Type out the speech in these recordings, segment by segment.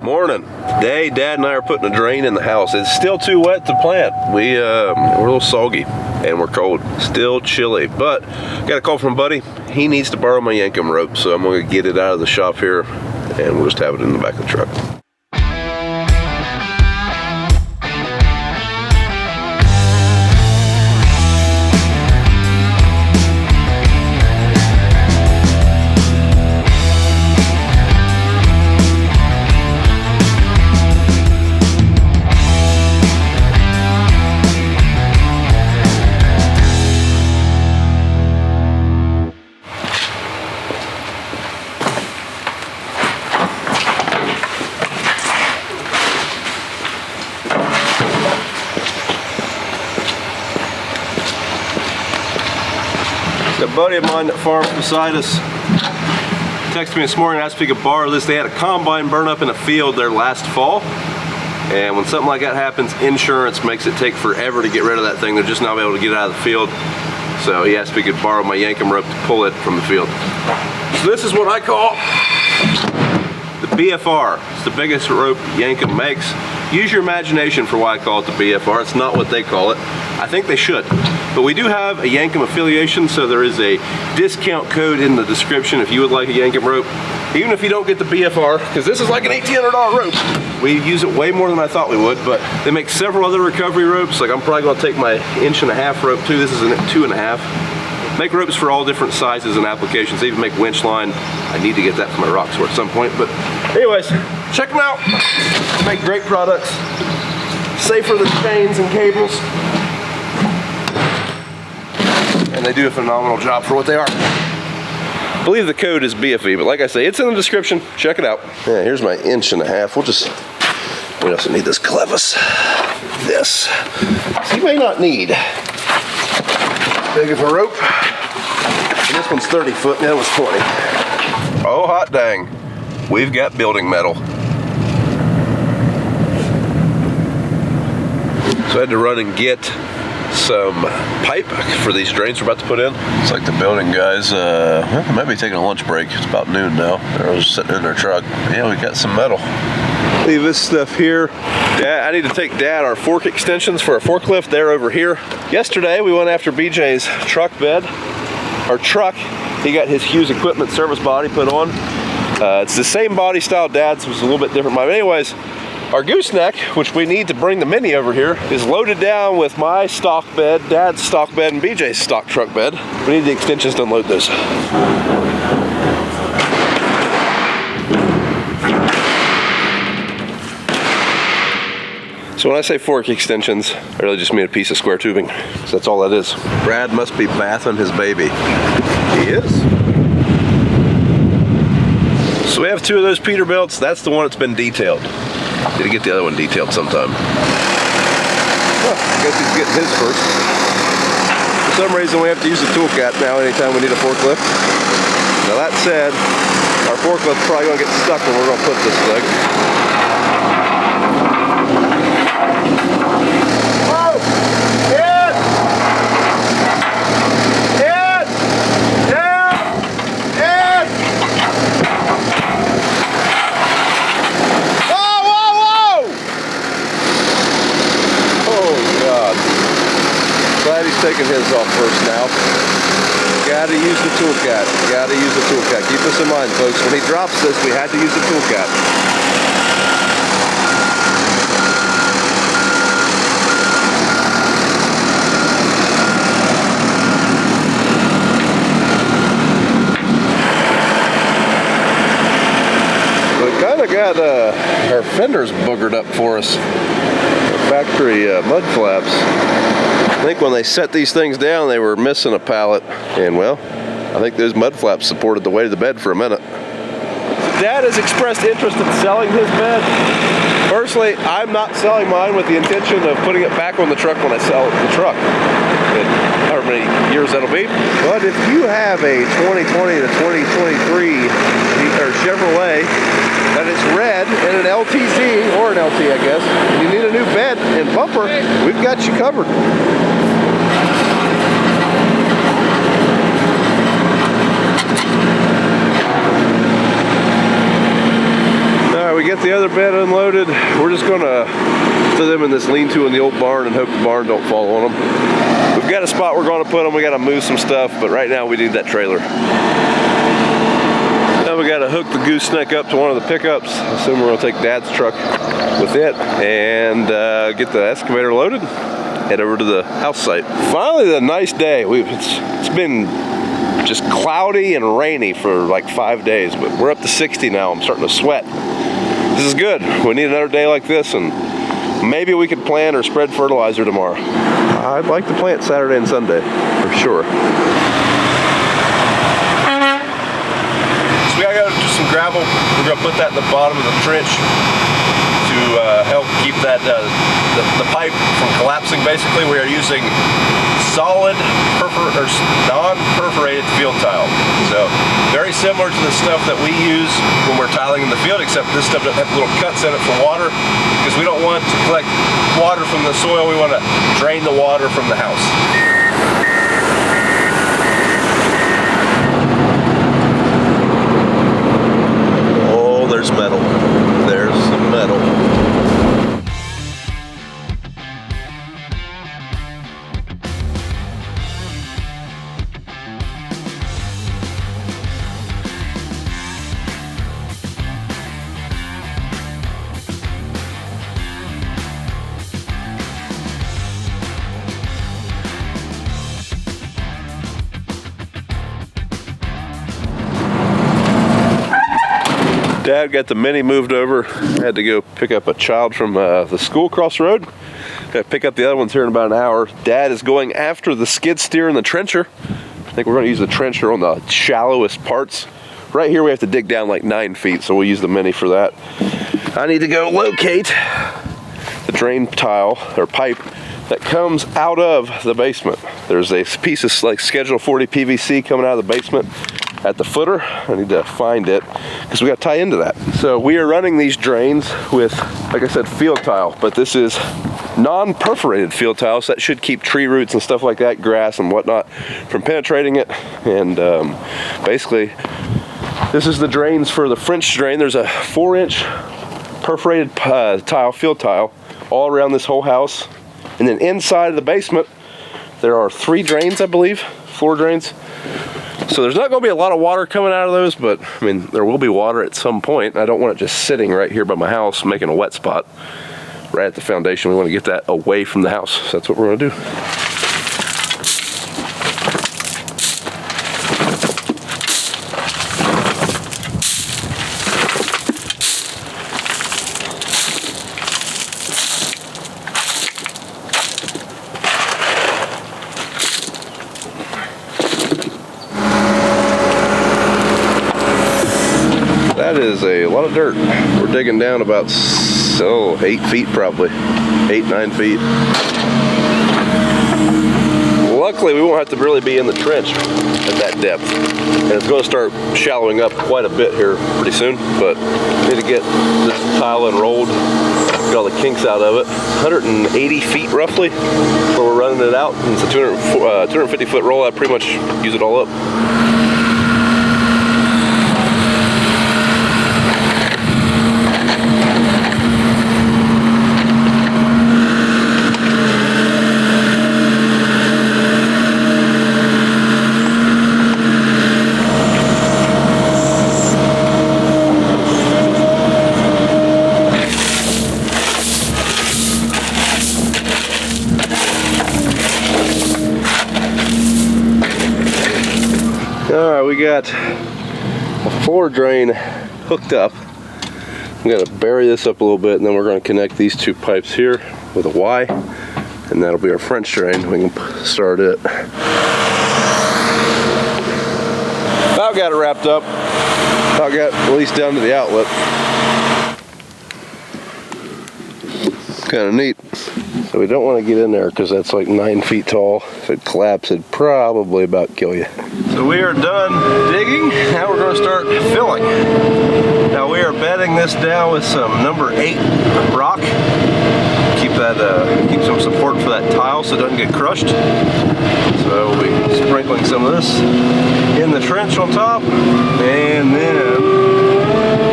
Morning. Today, Dad and I are putting a drain in the house. It's still too wet to plant. We're a little soggy and we're cold. Still chilly, but got a call from a buddy. He needs to borrow my Yankum rope, so I'm gonna get it out of the shop here and we'll just have it in the back of the truck. A buddy of mine that farms beside us texted me this morning and asked if he could borrow this. They had a combine burn up in a field there last fall, and when something like that happens, insurance makes it take forever to get rid of that thing. They're just not able to get it out of the field. So he asked if he could borrow my Yankum rope to pull it from the field. So this is what I call the BFR. It's the biggest rope Yankum makes. Use your imagination for why I call it the BFR. It's not what they call it. I think they should. But we do have a Yankum affiliation, so there is a discount code in the description if you would like a Yankum rope. Even if you don't get the BFR, because this is like an $1,800 rope. We use it way more than I thought we would, but they make several other recovery ropes. Like I'm probably gonna take my 1.5-inch rope too. This is a 2.5. Make ropes for all different sizes and applications. They even make winch line. I need to get that for my rock sword at some point, but anyways, check them out. They make great products. Safer than chains and cables. And they do a phenomenal job for what they are. I believe the code is BFE, but like I say, it's in the description. Check it out. Yeah, here's my 1.5 inch. We'll just, we also need this clevis. This. So you may not need big of a rope. And this one's 30 foot, and that was 20. Oh, hot dang. We've got building metal. So I had to run and get some pipe for these drains we're about to put in. It's like the building guys, they might be taking a lunch break. It's about noon now. They're just sitting in their truck. Yeah, we got some metal. Leave this stuff here. Yeah, I need to take Dad our fork extensions for a forklift. They're over here. Yesterday, we went after BJ's truck bed. Our truck, he got his Hughes equipment service body put on. It's the same body style Dad's, was a little bit different. But anyways, our gooseneck, which we need to bring the Mini over here, is loaded down with my stock bed, Dad's stock bed, and BJ's stock truck bed. We need the extensions to unload those. So when I say fork extensions, I really just mean a piece of square tubing, because that's all that is. Brad must be bathing his baby. He is. So we have 2 of those Peterbilts. That's the one that's been detailed. Need to get the other one detailed sometime. Well, I guess he's getting his first. For some reason we have to use the tool cat now anytime we need a forklift. Now that said, our forklift's probably gonna get stuck when we're gonna put this thing. Whoa! Ed! Ed! Down! Ed! Glad he's taking his off first now. Gotta use the tool cat. Gotta use the tool cat. Keep this in mind, folks. When he drops this, we had to use the tool cat. We kind of got our fenders boogered up for us. Factory mud flaps. I think when they set these things down, they were missing a pallet, and well, I think those mud flaps supported the weight of the bed for a minute. Dad has expressed interest in selling his bed. Personally, I'm not selling mine with the intention of putting it back on the truck when I sell the truck. However many years that'll be. But if you have a 2020 to 2023 Chevrolet that is red and an LTZ, or an LT I guess, and you need a new bed and bumper, we've got you covered. Alright, we get the other bed unloaded. We're just gonna throw them in this lean-to in the old barn and hope the barn don't fall on them. We've got a spot we're gonna put them. We gotta move some stuff, but right now we need that trailer. Now we gotta hook the gooseneck up to one of the pickups. I assume we're gonna take Dad's truck with it and get the excavator loaded, head over to the house site. Finally, a nice day. It's been just cloudy and rainy for like 5 days, but we're up to 60 now. I'm starting to sweat. This is good. We need another day like this, and maybe we could plant or spread fertilizer tomorrow. I'd like to plant Saturday and Sunday, for sure. So we gotta go do some gravel. We're gonna put that in the bottom of the trench to help keep that the pipe from collapsing. Basically, we are using solid non-perforated field tile. So very similar to the stuff that we use when we're tiling in the field, except this stuff doesn't have little cuts in it for water, because we don't want to collect water from the soil. We want to drain the water from the house. Oh, there's metal. There's some metal. Dad got the Mini moved over. Had to go pick up a child from the school across the road. Got to pick up the other ones here in about an hour. Dad is going after the skid steer and the trencher. I think we're going to use the trencher on the shallowest parts. Right here we have to dig down like 9 feet, so we'll use the Mini for that. I need to go locate the drain tile or pipe that comes out of the basement. There's a piece of like Schedule 40 PVC coming out of the basement at the footer. I need to find it because we got to tie into that. So we are running these drains with, like I said, field tile, but this is non-perforated field tile, so that should keep tree roots and stuff like that, grass and whatnot, from penetrating it. And basically, this is the drains for the French drain. There's a 4-inch perforated tile, field tile, all around this whole house. And then inside of the basement, there are 3 drains, I believe, 4 drains. So there's not going to be a lot of water coming out of those, but I mean, there will be water at some point. I don't want it just sitting right here by my house, making a wet spot right at the foundation. We want to get that away from the house. So that's what we're going to do. That is a lot of dirt. We're digging down about 8 feet probably, 8-9 feet. Luckily we won't have to really be in the trench at that depth, and it's going to start shallowing up quite a bit here pretty soon, but we need to get this tile unrolled, get all the kinks out of it. 180 feet roughly where we're running it out, and it's a 250 foot roll. I pretty much use it all up. Alright, we got a floor drain hooked up. I'm going to bury this up a little bit, and then we're going to connect these 2 pipes here with a Y, and that'll be our French drain. We can start it. About got it wrapped up. About got released down to the outlet. Kind of neat. So we don't want to get in there because that's like 9 feet tall. If it collapsed, it'd probably about kill you. So we are done digging. Now we're going to start filling. Now we are bedding this down with some number 8 rock. Keep some support for that tile so it doesn't get crushed. So we'll be sprinkling some of this in the trench on top, and then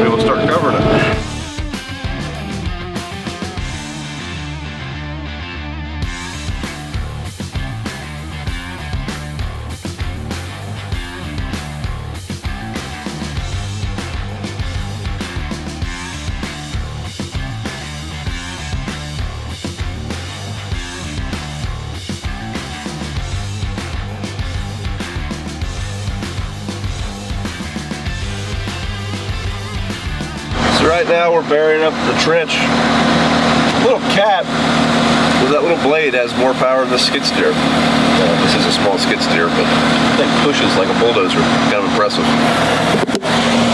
we will start covering it. right now we're burying up the trench. Little cat with that little blade has more power than the skid steer. This is a small skid steer, but I think pushes like a bulldozer. Kind of impressive.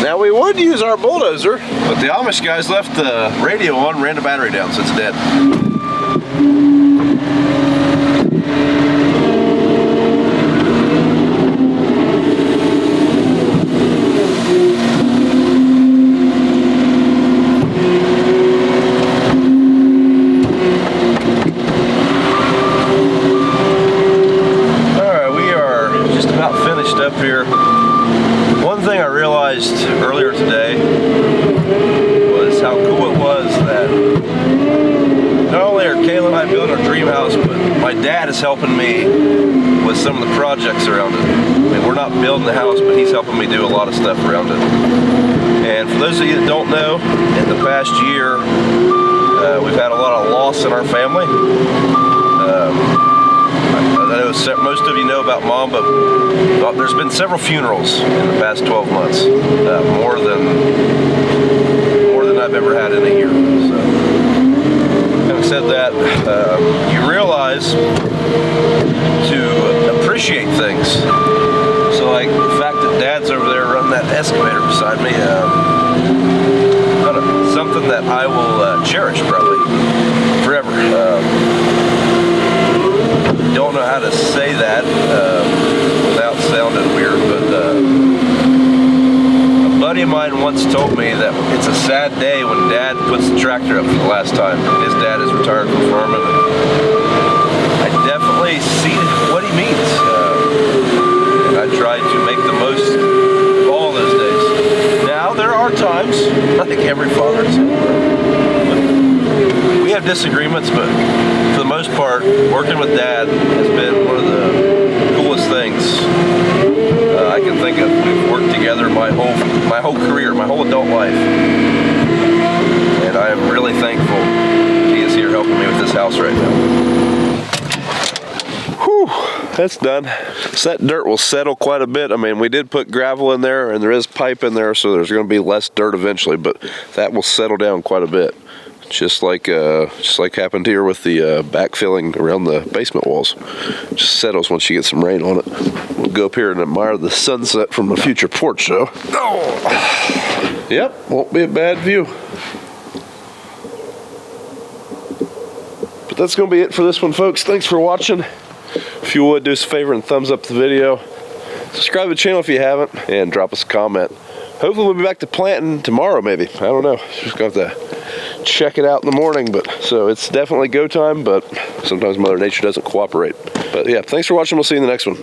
Now we would use our bulldozer, but the Amish guys left the radio on, ran the battery down, so it's dead. Up here. One thing I realized earlier today was how cool it was that not only are Kayla and I building our dream house, but my dad is helping me with some of the projects around it. I mean, we're not building the house, but he's helping me do a lot of stuff around it. And for those of you that don't know, in the past year, we've had a lot of loss in our family. I know most of you know about Mom, but there's been several funerals in the past 12 months, more than I've ever had in a year. So, having said that, you realize to appreciate things. So, like the fact that Dad's over there running that excavator beside me, something that I will cherish probably forever. Don't know how to say that without sounding weird, but a buddy of mine once told me that it's a sad day when Dad puts the tractor up for the last time. His dad is retired from farming, and I definitely see what he means. And I try to make the most of all those days. Now, there are times, like every father, we have disagreements, but for the most part, working with Dad has been one of the coolest things I can think of. We've worked together my whole career, my whole adult life, and I am really thankful he is here helping me with this house right now. Whew, that's done. So that dirt will settle quite a bit. I mean, we did put gravel in there, and there is pipe in there, so there's going to be less dirt eventually, but that will settle down quite a bit. Just like happened here with the backfilling around the basement walls. Just settles once you get some rain on it. We'll go up here and admire the sunset from the future porch though. Oh. Yep, won't be a bad view. But that's going to be it for this one, folks. Thanks for watching. If you would, do us a favor and thumbs up the video. Subscribe to the channel if you haven't, and drop us a comment. Hopefully we'll be back to planting tomorrow, maybe. I don't know. Just going to have to check it out in the morning, but so it's definitely go time, but sometimes Mother Nature doesn't cooperate. But yeah, thanks for watching. We'll see you in the next one.